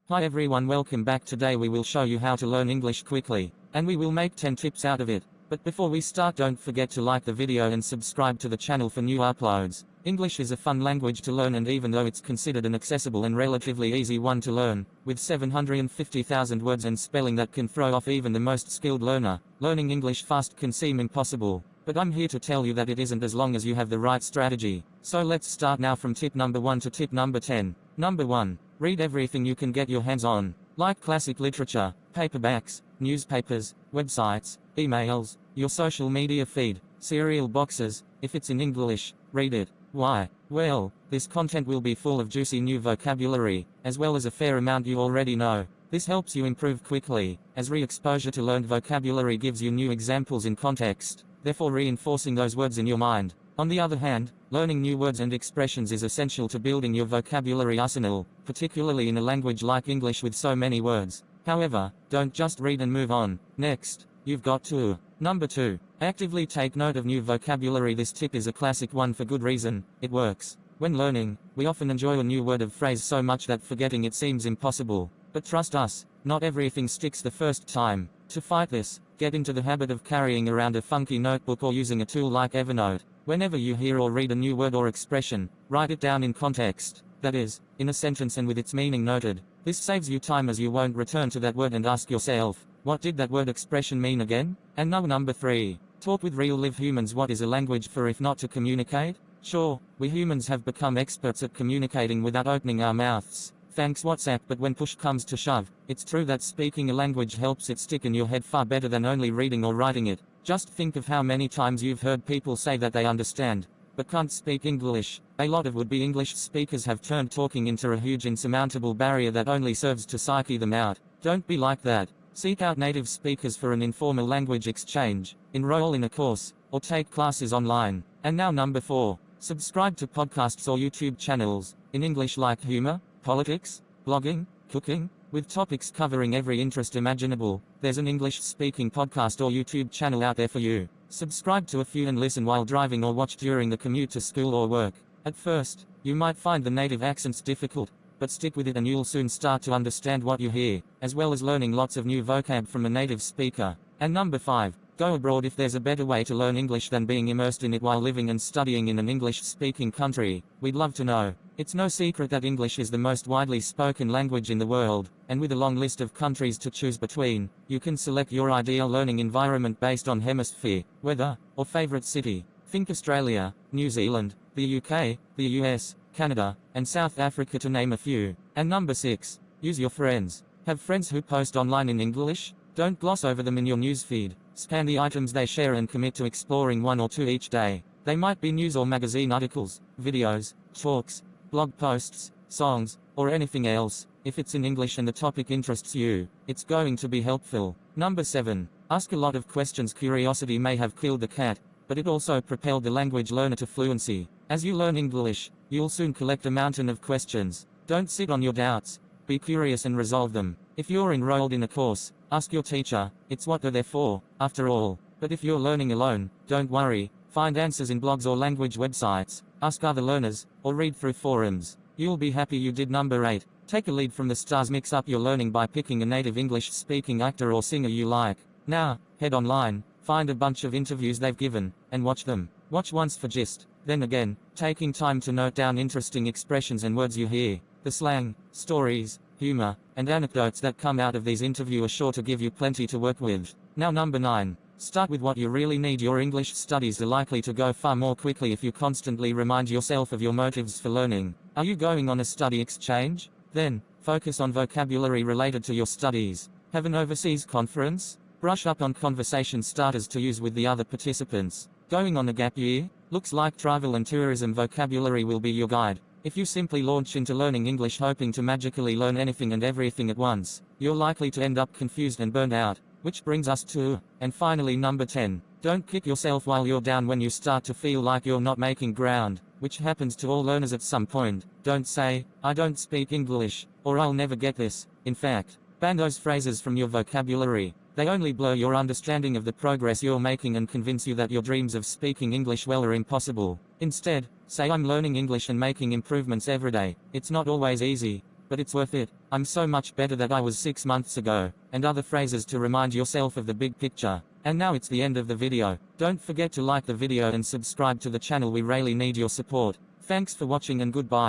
Hi everyone, welcome back. Today we will show you how to learn English quickly, and we will make 10 tips out of it. But before we start, don't forget to like the video and subscribe to the channel for new uploads. English is a fun language to learn, and even though it's considered an accessible and relatively easy one to learn, with 750,000 words and spelling that can throw off even the most skilled learner, learning English fast can seem impossible. But I'm here to tell you that it isn't, as long as you have the right strategy. So let's start now from tip number 1 to tip number 10. Number 1. Read everything you can get your hands on, like classic literature, paperbacks, newspapers, websites, emails, your social media feed, cereal boxes. If it's in English, read it. Why? Well, this content will be full of juicy new vocabulary, as well as a fair amount you already know. This helps you improve quickly, as re-exposure to learned vocabulary gives you new examples in context, therefore reinforcing those words in your mind. On the other hand, learning new words and expressions is essential to building your vocabulary arsenal, particularly in a language like English with so many words. However, don't just read and move on. Next, you've got to. Number 2. Actively take note of new vocabulary. This tip is a classic one for good reason. It works. When learning, we often enjoy a new word or phrase so much that forgetting it seems impossible. But trust us, not everything sticks the first time. To fight this, get into the habit of carrying around a funky notebook or using a tool like Evernote. Whenever you hear or read a new word or expression, write it down in context, that is, in a sentence and with its meaning noted. This saves you time, as you won't return to that word and ask yourself, what did that word expression mean again? And now number 3. Talk with real live humans. What is a language for if not to communicate? Sure, we humans have become experts at communicating without opening our mouths, thanks WhatsApp, but when push comes to shove, it's true that speaking a language helps it stick in your head far better than only reading or writing it. Just think of how many times you've heard people say that they understand, but can't speak English. A lot of would-be English speakers have turned talking into a huge insurmountable barrier that only serves to psyche them out. Don't be like that. Seek out native speakers for an informal language exchange, enroll in a course, or take classes online. And now number 4. Subscribe to podcasts or YouTube channels, in English, like humor, politics, blogging, cooking, with topics covering every interest imaginable. There's an English-speaking podcast or YouTube channel out there for you. Subscribe to a few and listen while driving or watch during the commute to school or work. At first, you might find the native accents difficult, but stick with it and you'll soon start to understand what you hear, as well as learning lots of new vocab from a native speaker. And number 5. Go abroad. If there's a better way to learn English than being immersed in it while living and studying in an English-speaking country, we'd love to know. It's no secret that English is the most widely spoken language in the world, and with a long list of countries to choose between, you can select your ideal learning environment based on hemisphere, weather, or favorite city. Think Australia, New Zealand, the UK, the US, Canada, and South Africa, to name a few. And number 6. Use your friends. Have friends who post online in English? Don't gloss over them in your newsfeed. Scan the items they share and commit to exploring 1 or 2 each day. They might be news or magazine articles, videos, talks, blog posts, songs, or anything else. If it's in English and the topic interests you, it's going to be helpful. Number 7. Ask a lot of questions. Curiosity may have killed the cat, but it also propelled the language learner to fluency. As you learn English, you'll soon collect a mountain of questions. Don't sit on your doubts. Be curious and resolve them. If you're enrolled in a course, ask your teacher. It's what they're there for, after all. But if you're learning alone, don't worry. Find answers in blogs or language websites, ask other learners, or read through forums. You'll be happy you did. Number 8. Take a lead from the stars. Mix up your learning by picking a native English-speaking actor or singer you like. Now, head online, find a bunch of interviews they've given, and watch them. Watch once for gist, then again, taking time to note down interesting expressions and words you hear. The slang, stories, humor, and anecdotes that come out of these interviews are sure to give you plenty to work with. Now number 9. Start with what you really need. Your English studies are likely to go far more quickly if you constantly remind yourself of your motives for learning. Are you going on a study exchange? Then, focus on vocabulary related to your studies. Have an overseas conference? Brush up on conversation starters to use with the other participants. Going on a gap year? Looks like travel and tourism vocabulary will be your guide. If you simply launch into learning English hoping to magically learn anything and everything at once, you're likely to end up confused and burned out. Which brings us to, and finally, number 10. Don't kick yourself while you're down. When you start to feel like you're not making ground, which happens to all learners at some point, don't say, I don't speak English, or I'll never get this. In fact, ban those phrases from your vocabulary. They only blur your understanding of the progress you're making and convince you that your dreams of speaking English well are impossible. Instead, say, I'm learning English and making improvements every day. It's not always easy, but it's worth it. I'm so much better that I was 6 months ago, and other phrases to remind yourself of the big picture. And now it's the end of the video. Don't forget to like the video and subscribe to the channel, we really need your support. Thanks for watching and goodbye.